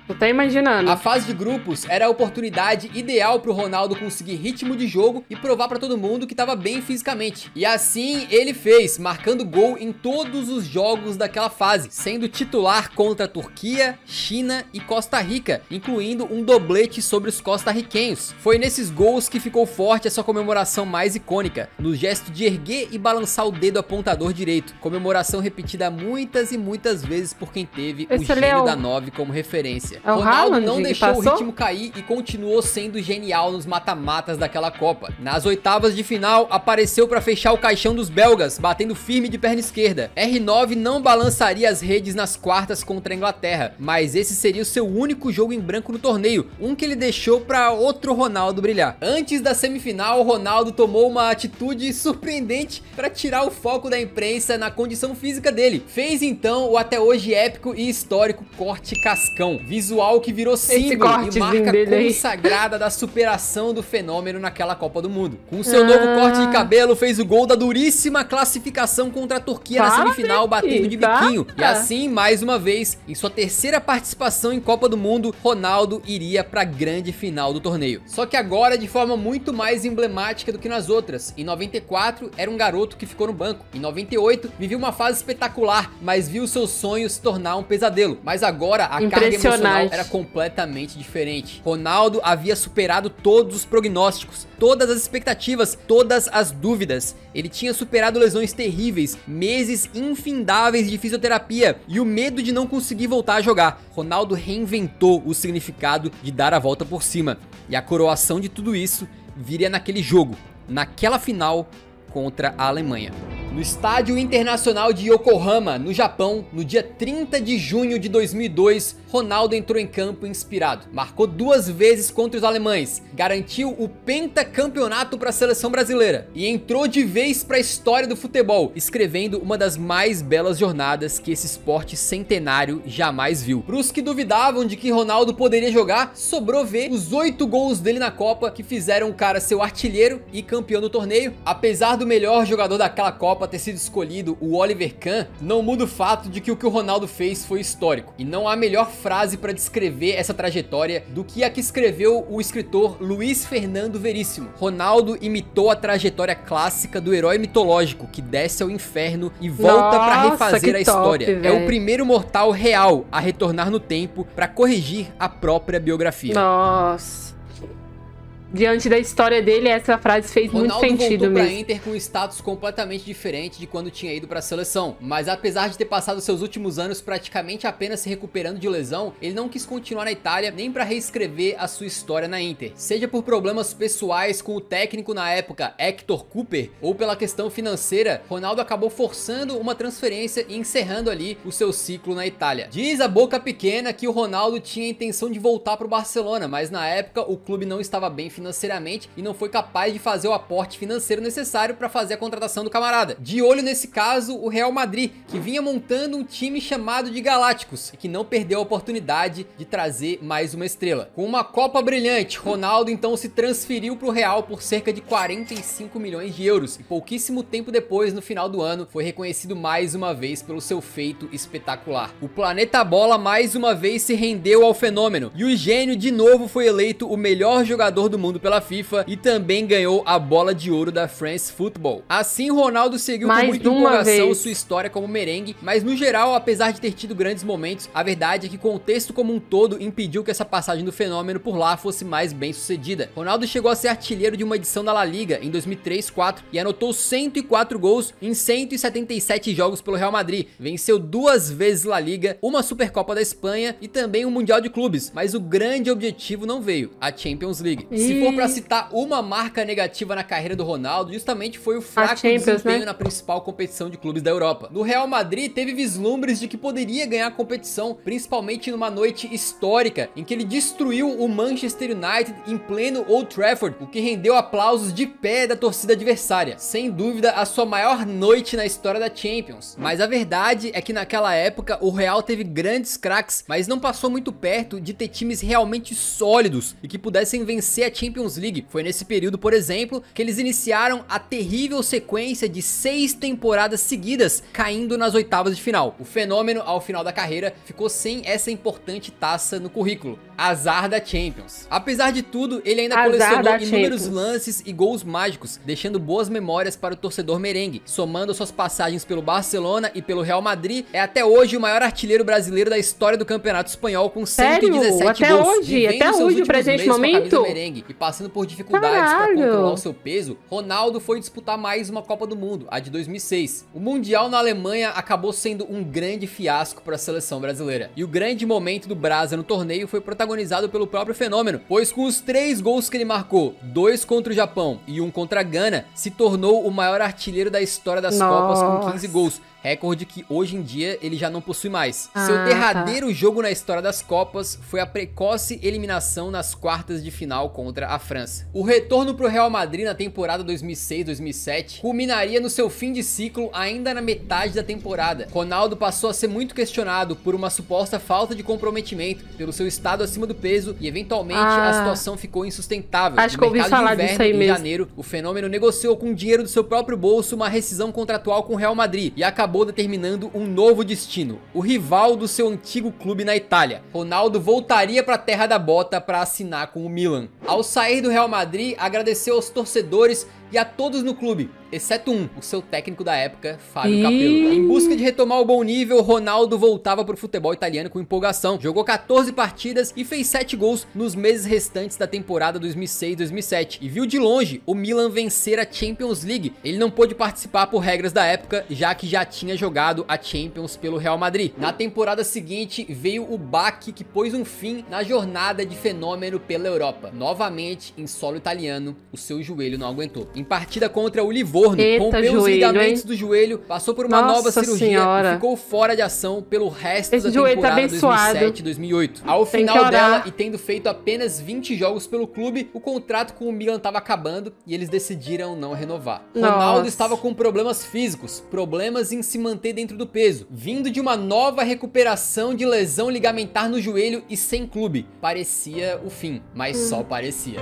Tô até imaginando. A fase de grupos era a oportunidade ideal pro Ronaldo conseguir ritmo de jogo e provar pra todo mundo que tava bem fisicamente. E assim ele fez, marcando gol em todos os jogos daquela fase, sendo titular contra a Turquia, China e Costa Rica, incluindo um doblete sobre os costarriquenhos. Foi nesses gols que ficou forte a sua comemoração mais icônica, no gesto de erguer e balançar o dedo apontador direito, comemoração repetida muitas e muitas vezes por quem teve o gênio da 9 como referência. sequência. Ronaldo não deixou o ritmo cair e continuou sendo genial nos mata-matas daquela Copa. Nas oitavas de final, apareceu para fechar o caixão dos belgas, batendo firme de perna esquerda. R9 não balançaria as redes nas quartas contra a Inglaterra, mas esse seria o seu único jogo em branco no torneio, um que ele deixou para outro Ronaldo brilhar. Antes da semifinal, Ronaldo tomou uma atitude surpreendente para tirar o foco da imprensa na condição física dele. Fez então o até hoje épico e histórico corte cascão, visual que virou símbolo e marca consagrada da superação do fenômeno naquela Copa do Mundo. Com seu novo corte de cabelo, fez o gol da duríssima classificação contra a Turquia na semifinal, batendo de biquinho. E assim, mais uma vez, em sua terceira participação em Copa do Mundo, Ronaldo iria para a grande final do torneio. Só que agora de forma muito mais emblemática do que nas outras. Em 94, era um garoto que ficou no banco. Em 98, vivia uma fase espetacular, mas viu seu sonho se tornar um pesadelo. Mas agora, a carga emocional era completamente diferente. Ronaldo havia superado todos os prognósticos, todas as expectativas, todas as dúvidas. Ele tinha superado lesões terríveis, meses infindáveis de fisioterapia e o medo de não conseguir voltar a jogar. Ronaldo reinventou o significado de dar a volta por cima. E a coroação de tudo isso viria naquele jogo, naquela final contra a Alemanha. No Estádio Internacional de Yokohama, no Japão, no dia 30 de junho de 2002, Ronaldo entrou em campo inspirado. Marcou 2 vezes contra os alemães, garantiu o pentacampeonato para a seleção brasileira e entrou de vez para a história do futebol, escrevendo uma das mais belas jornadas que esse esporte centenário jamais viu. Para os que duvidavam de que Ronaldo poderia jogar, sobrou ver os 8 gols dele na Copa que fizeram o cara ser o artilheiro e campeão do torneio. Apesar do melhor jogador daquela Copa ter sido escolhido, o Oliver Kahn, não muda o fato de que o Ronaldo fez foi histórico. E não há melhor frase para descrever essa trajetória do que a que escreveu o escritor Luiz Fernando Veríssimo. Ronaldo imitou a trajetória clássica do herói mitológico que desce ao inferno e volta para refazer a história. É o primeiro mortal real a retornar no tempo para corrigir a própria biografia. Nossa. Diante da história dele, essa frase fez muito sentido mesmo. Ronaldo voltou pra Inter com um status completamente diferente de quando tinha ido pra seleção. Mas apesar de ter passado seus últimos anos praticamente apenas se recuperando de lesão, ele não quis continuar na Itália nem pra reescrever a sua história na Inter. Seja por problemas pessoais com o técnico na época, Hector Cooper, ou pela questão financeira, Ronaldo acabou forçando uma transferência e encerrando ali o seu ciclo na Itália. Diz a boca pequena que o Ronaldo tinha a intenção de voltar pro Barcelona, mas na época o clube não estava bem financeiramente e não foi capaz de fazer o aporte financeiro necessário para fazer a contratação do camarada. De olho nesse caso, o Real Madrid, que vinha montando um time chamado de Galácticos e que não perdeu a oportunidade de trazer mais uma estrela. Com uma Copa brilhante, Ronaldo então se transferiu para o Real por cerca de 45 milhões de euros e pouquíssimo tempo depois, no final do ano, foi reconhecido mais uma vez pelo seu feito espetacular. O planeta Bola mais uma vez se rendeu ao fenômeno e o gênio de novo foi eleito o melhor jogador do mundo pela FIFA e também ganhou a bola de ouro da France Football. Assim, Ronaldo seguiu com muita empolgação sua história como merengue, mas no geral, apesar de ter tido grandes momentos, a verdade é que o contexto como um todo impediu que essa passagem do fenômeno por lá fosse mais bem sucedida. Ronaldo chegou a ser artilheiro de uma edição da La Liga em 2003-04 e anotou 104 gols em 177 jogos pelo Real Madrid. Venceu 2 vezes La Liga, uma Supercopa da Espanha e também um Mundial de Clubes, mas o grande objetivo não veio, a Champions League. Se for pra citar uma marca negativa na carreira do Ronaldo, justamente foi o fraco desempenho na principal competição de clubes da Europa. No Real Madrid, teve vislumbres de que poderia ganhar a competição, principalmente numa noite histórica, em que ele destruiu o Manchester United em pleno Old Trafford, o que rendeu aplausos de pé da torcida adversária. Sem dúvida, a sua maior noite na história da Champions. Mas a verdade é que naquela época, o Real teve grandes craques, mas não passou muito perto de ter times realmente sólidos e que pudessem vencer a Champions League. Foi nesse período, por exemplo, que eles iniciaram a terrível sequência de 6 temporadas seguidas caindo nas oitavas de final. O fenômeno, ao final da carreira, ficou sem essa importante taça no currículo. Azar da Champions. Apesar de tudo, ele ainda colecionou inúmeros lances e gols mágicos, deixando boas memórias para o torcedor merengue. Somando suas passagens pelo Barcelona e pelo Real Madrid, é até hoje o maior artilheiro brasileiro da história do Campeonato Espanhol com 117 gols. Até hoje, o presente momento? E passando por dificuldades para controlar o seu peso, Ronaldo foi disputar mais uma Copa do Mundo, a de 2006. O Mundial na Alemanha acabou sendo um grande fiasco para a seleção brasileira. E o grande momento do Brasa no torneio foi protagonizado pelo próprio Fenômeno, pois com os 3 gols que ele marcou, 2 contra o Japão e 1 contra a Gana, se tornou o maior artilheiro da história das Copas com 15 gols. Recorde que hoje em dia ele já não possui mais. Seu derradeiro jogo na história das Copas foi a precoce eliminação nas quartas de final contra a França. O retorno para o Real Madrid na temporada 2006-2007 culminaria no seu fim de ciclo ainda na metade da temporada. Ronaldo passou a ser muito questionado por uma suposta falta de comprometimento, pelo seu estado acima do peso e eventualmente a situação ficou insustentável. Acho que eu ouvi falar disso aí mesmo. Em janeiro, o Fenômeno negociou com dinheiro do seu próprio bolso uma rescisão contratual com o Real Madrid e acabou determinando um novo destino, o rival do seu antigo clube na Itália. Ronaldo voltaria para a terra da bota para assinar com o Milan. Ao sair do Real Madrid, agradeceu aos torcedores e a todos no clube, exceto o seu técnico da época, Fábio Capello. Em busca de retomar o bom nível, Ronaldo voltava pro futebol italiano com empolgação. Jogou 14 partidas e fez 7 gols nos meses restantes da temporada 2006-2007. E viu de longe o Milan vencer a Champions League. Ele não pôde participar por regras da época, já que já tinha jogado a Champions pelo Real Madrid. Na temporada seguinte, veio o baque que pôs um fim na jornada de Fenômeno pela Europa. Novamente, em solo italiano, o seu joelho não aguentou. Em partida contra o Livorno, rompeu os ligamentos do joelho, passou por uma nova cirurgia e ficou fora de ação pelo resto da temporada 2007-2008. Ao final dela, e tendo feito apenas 20 jogos pelo clube, o contrato com o Milan estava acabando e eles decidiram não renovar. Ronaldo estava com problemas físicos, problemas em se manter dentro do peso, vindo de uma nova recuperação de lesão ligamentar no joelho e sem clube. Parecia o fim, mas só parecia.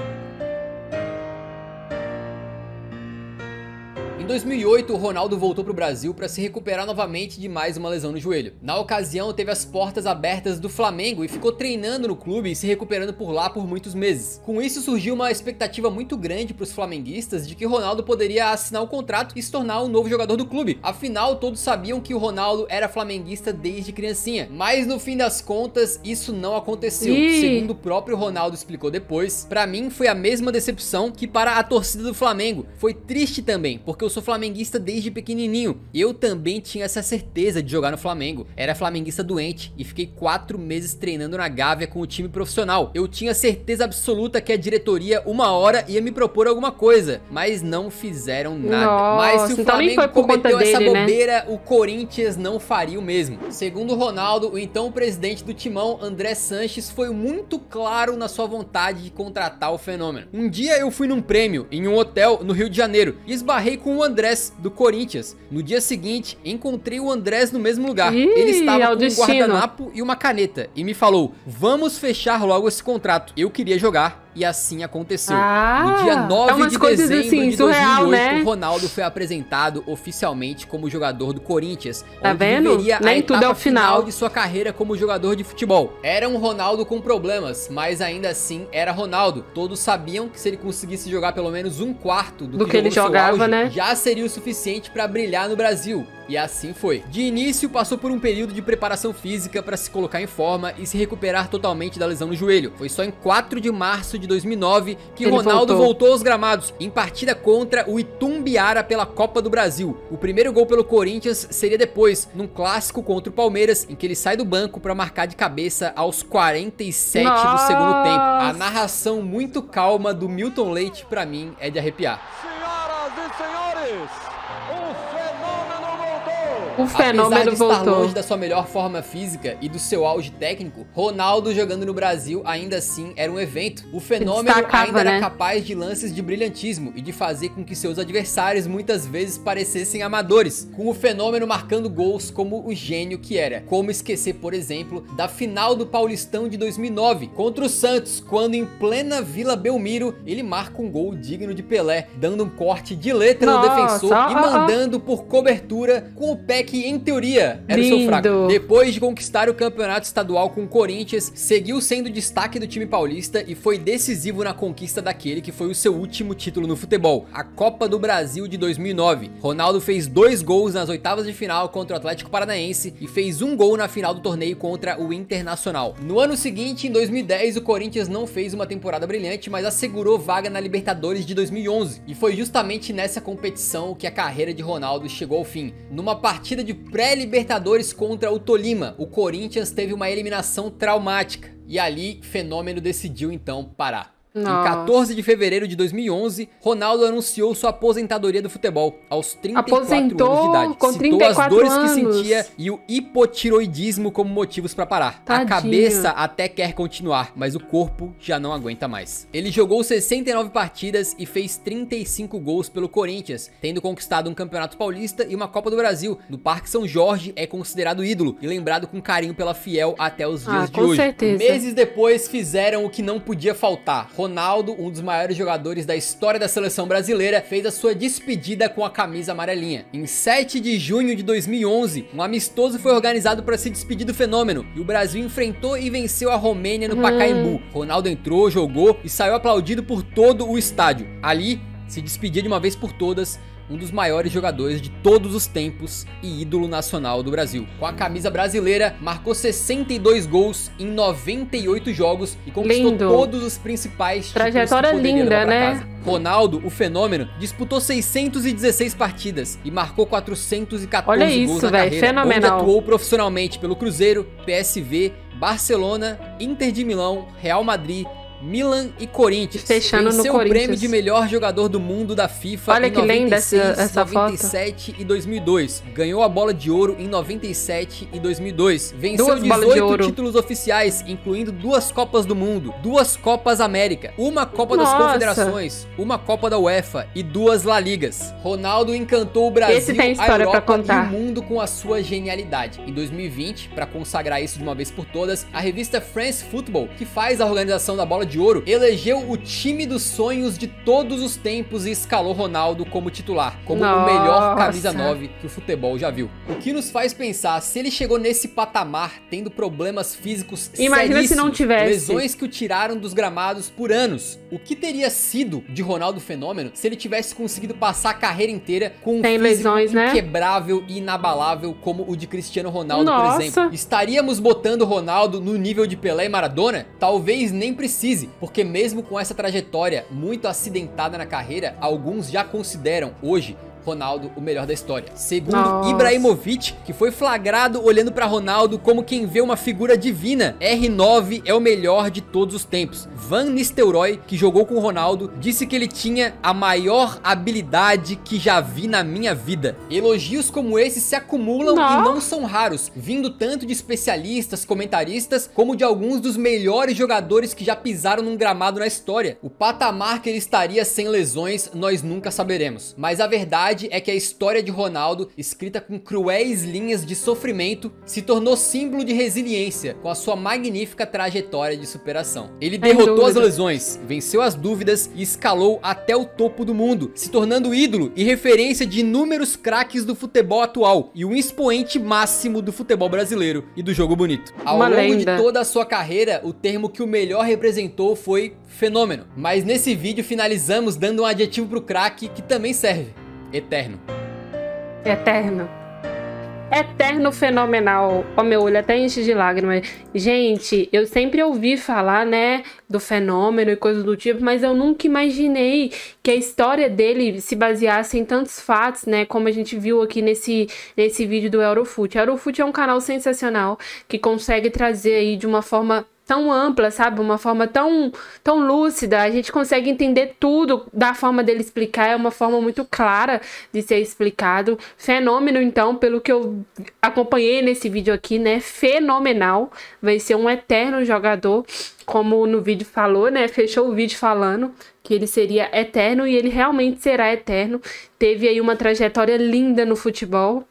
Em 2008, o Ronaldo voltou para o Brasil para se recuperar novamente de mais uma lesão no joelho. Na ocasião, teve as portas abertas do Flamengo e ficou treinando no clube e se recuperando por lá por muitos meses. Com isso, surgiu uma expectativa muito grande para os flamenguistas de que Ronaldo poderia assinar o contrato e se tornar um novo jogador do clube. Afinal, todos sabiam que o Ronaldo era flamenguista desde criancinha. Mas no fim das contas, isso não aconteceu. Segundo o próprio Ronaldo explicou depois, para mim foi a mesma decepção que para a torcida do Flamengo. Foi triste também, porque eu sou flamenguista desde pequenininho. Eu também tinha essa certeza de jogar no Flamengo. Era flamenguista doente e fiquei 4 meses treinando na Gávea com o time profissional. Eu tinha certeza absoluta que a diretoria uma hora ia me propor alguma coisa, mas não fizeram nada. Nossa, mas se o então Flamengo cometeu essa bobeira, o Corinthians não faria o mesmo. Segundo o Ronaldo, o então presidente do Timão, André Sanches, foi muito claro na sua vontade de contratar o Fenômeno. Um dia eu fui num prêmio em um hotel no Rio de Janeiro e esbarrei com o Andrés do Corinthians. No dia seguinte, encontrei o Andrés no mesmo lugar. Ele estava com um guardanapo e uma caneta e me falou: vamos fechar logo esse contrato. Eu queria jogar. E assim aconteceu. No dia 9 de dezembro de 2008, o Ronaldo foi apresentado oficialmente como jogador do Corinthians, onde viveria a etapa final de sua carreira como jogador de futebol. Era um Ronaldo com problemas, mas ainda assim era Ronaldo. Todos sabiam que se ele conseguisse jogar pelo menos um quarto do que ele jogava, já seria o suficiente para brilhar no Brasil. E assim foi. De início, passou por um período de preparação física para se colocar em forma e se recuperar totalmente da lesão no joelho. Foi só em 4 de março de 2009 que Ronaldo voltou aos gramados, em partida contra o Itumbiara pela Copa do Brasil. O primeiro gol pelo Corinthians seria depois, num clássico contra o Palmeiras, em que ele sai do banco para marcar de cabeça aos 47 do segundo tempo. A narração muito calma do Milton Leite, para mim, é de arrepiar. Senhoras e senhores, o Fenômeno voltou. Apesar de estar longe da sua melhor forma física e do seu auge técnico, Ronaldo jogando no Brasil ainda assim era um evento. O Fenômeno ainda era capaz de lances de brilhantismo e de fazer com que seus adversários muitas vezes parecessem amadores, com o Fenômeno marcando gols como o gênio que era. Como esquecer, por exemplo, da final do Paulistão de 2009 contra o Santos, quando em plena Vila Belmiro ele marca um gol digno de Pelé, dando um corte de letra no defensor e mandando por cobertura com o pé que, em teoria, era o seu fraco. Depois de conquistar o campeonato estadual com o Corinthians, seguiu sendo destaque do time paulista e foi decisivo na conquista daquele que foi o seu último título no futebol, a Copa do Brasil de 2009. Ronaldo fez 2 gols nas oitavas de final contra o Atlético Paranaense e fez 1 gol na final do torneio contra o Internacional. No ano seguinte, em 2010, o Corinthians não fez uma temporada brilhante, mas assegurou vaga na Libertadores de 2011. E foi justamente nessa competição que a carreira de Ronaldo chegou ao fim. Numa partida de pré-Libertadores contra o Tolima, o Corinthians teve uma eliminação traumática. E ali, Fenômeno decidiu então parar. Em 14 de fevereiro de 2011, Ronaldo anunciou sua aposentadoria do futebol, aos 34 anos de idade. Com Citou as dores que sentia e o hipotiroidismo como motivos para parar. Tadinho. A cabeça até quer continuar, mas o corpo já não aguenta mais. Ele jogou 69 partidas e fez 35 gols pelo Corinthians, tendo conquistado um Campeonato Paulista e uma Copa do Brasil. No Parque São Jorge é considerado ídolo e lembrado com carinho pela Fiel até os dias de hoje. Com certeza. Meses depois fizeram o que não podia faltar. Ronaldo, um dos maiores jogadores da história da seleção brasileira, fez a sua despedida com a camisa amarelinha. Em 7 de junho de 2011, um amistoso foi organizado para se despedir do Fenômeno e o Brasil enfrentou e venceu a Romênia no Pacaembu. Ronaldo entrou, jogou e saiu aplaudido por todo o estádio. Ali, se despedia de uma vez por todas um dos maiores jogadores de todos os tempos e ídolo nacional do Brasil. Com a camisa brasileira, marcou 62 gols em 98 jogos e conquistou todos os principais títulos. Trajetória linda, né? Ronaldo, o Fenômeno, disputou 616 partidas e marcou 414 gols na carreira, fenomenal. Onde atuou profissionalmente pelo Cruzeiro, PSV, Barcelona, Inter de Milão, Real Madrid, Milan e Corinthians. Fechando venceu no Corinthians. o prêmio de melhor jogador do mundo da FIFA. Olha em que 96, linda essa 97 foto. E 2002. Ganhou a Bola de Ouro em 97 e 2002. Venceu 18 títulos oficiais, incluindo 2 Copas do Mundo, 2 Copas América, uma Copa das Confederações, uma Copa da UEFA e 2 La Ligas. Ronaldo encantou o Brasil, Esse tem história a Europa pra contar. e o mundo com a sua genialidade. Em 2020, para consagrar isso de uma vez por todas, a revista France Football, que faz a organização da Bola de Ouro, elegeu o time dos sonhos de todos os tempos e escalou Ronaldo como titular, como o melhor camisa 9 que o futebol já viu. O que nos faz pensar, se ele chegou nesse patamar, tendo problemas físicos Imagina se não tivesse. lesões que o tiraram dos gramados por anos, o que teria sido de Ronaldo Fenômeno se ele tivesse conseguido passar a carreira inteira com um físico lesões, né? inquebrável e inabalável como o de Cristiano Ronaldo, por exemplo? Estaríamos botando Ronaldo no nível de Pelé e Maradona? Talvez nem precise, porque mesmo com essa trajetória muito acidentada na carreira, alguns já consideram hoje Ronaldo o melhor da história. Segundo Ibrahimovic, que foi flagrado olhando pra Ronaldo como quem vê uma figura divina, R9 é o melhor de todos os tempos. Van Nistelrooy, que jogou com o Ronaldo, disse que ele tinha a maior habilidade que já vi na minha vida. Elogios como esse se acumulam e não são raros, vindo tanto de especialistas, comentaristas, como de alguns dos melhores jogadores que já pisaram num gramado na história. O patamar que ele estaria sem lesões, nós nunca saberemos. Mas a verdade é que a história de Ronaldo, escrita com cruéis linhas de sofrimento, se tornou símbolo de resiliência com a sua magnífica trajetória de superação. Ele derrotou as lesões, venceu as dúvidas e escalou até o topo do mundo, se tornando ídolo e referência de inúmeros craques do futebol atual e um expoente máximo do futebol brasileiro e do jogo bonito. Ao longo de toda a sua carreira, o termo que o melhor representou foi fenômeno. Mas nesse vídeo finalizamos dando um adjetivo pro craque que também serve: eterno. Eterno. Eterno fenomenal. Ó, meu olho até enche de lágrimas. Gente, eu sempre ouvi falar, né, do Fenômeno e coisas do tipo, mas eu nunca imaginei que a história dele se baseasse em tantos fatos, né, como a gente viu aqui nesse vídeo do Eurofut. Eurofut é um canal sensacional que consegue trazer aí de uma forma tão ampla, sabe? Uma forma tão lúcida. A gente consegue entender tudo da forma dele explicar. É uma forma muito clara de ser explicado. Fenômeno, então, pelo que eu acompanhei nesse vídeo aqui, né? Fenomenal. Vai ser um eterno jogador, como no vídeo falou, né? Fechou o vídeo falando que ele seria eterno e ele realmente será eterno. Teve aí uma trajetória linda no futebol.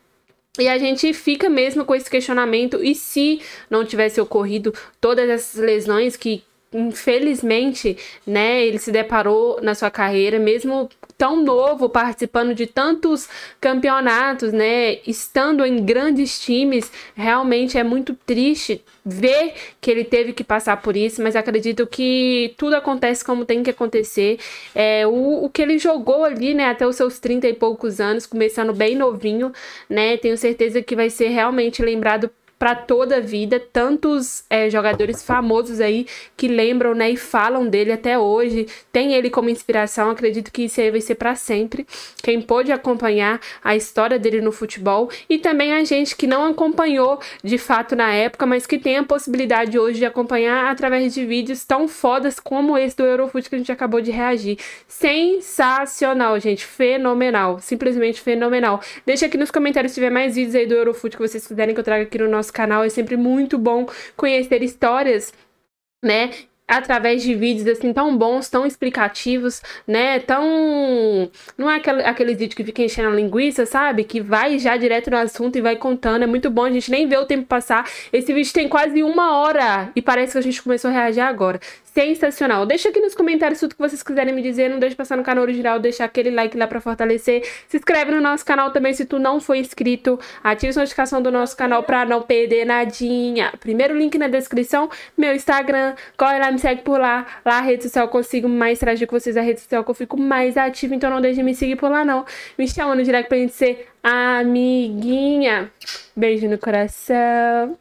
E a gente fica mesmo com esse questionamento, e se não tivesse ocorrido todas essas lesões que infelizmente, né, ele se deparou na sua carreira, mesmo tão novo, participando de tantos campeonatos, né, estando em grandes times. Realmente é muito triste ver que ele teve que passar por isso, mas acredito que tudo acontece como tem que acontecer. O que ele jogou ali, né, até os seus 30 e poucos anos, começando bem novinho, né, tenho certeza que vai ser realmente lembrado para toda a vida. Tantos jogadores famosos aí que lembram, né, e falam dele até hoje, tem ele como inspiração. Acredito que isso aí vai ser para sempre. Quem pôde acompanhar a história dele no futebol, e também a gente que não acompanhou de fato na época, mas que tem a possibilidade hoje de acompanhar através de vídeos tão fodas como esse do Eurofute que a gente acabou de reagir. Sensacional, gente, fenomenal, simplesmente fenomenal. Deixa aqui nos comentários se tiver mais vídeos aí do Eurofute que vocês quiserem que eu traga aqui no nosso canal. É sempre muito bom conhecer histórias, né, através de vídeos assim tão bons, tão explicativos, né, não é aqueles vídeos que fica enchendo a linguiça, sabe, que vai já direto no assunto e vai contando. É muito bom, a gente nem vê o tempo passar. Esse vídeo tem quase 1 hora e parece que a gente começou a reagir agora. Sensacional. Deixa aqui nos comentários tudo que vocês quiserem me dizer. Não deixe passar no canal original, deixar aquele like lá pra fortalecer. Se inscreve no nosso canal também se tu não for inscrito. Ative a notificação do nosso canal pra não perder nadinha. Primeiro link na descrição, meu Instagram. Corre lá, me segue por lá. Lá a rede social eu consigo mais interagir com vocês. A rede social que eu fico mais ativa, então não deixe de me seguir por lá não. Me chama no direct pra gente ser amiguinha. Beijo no coração.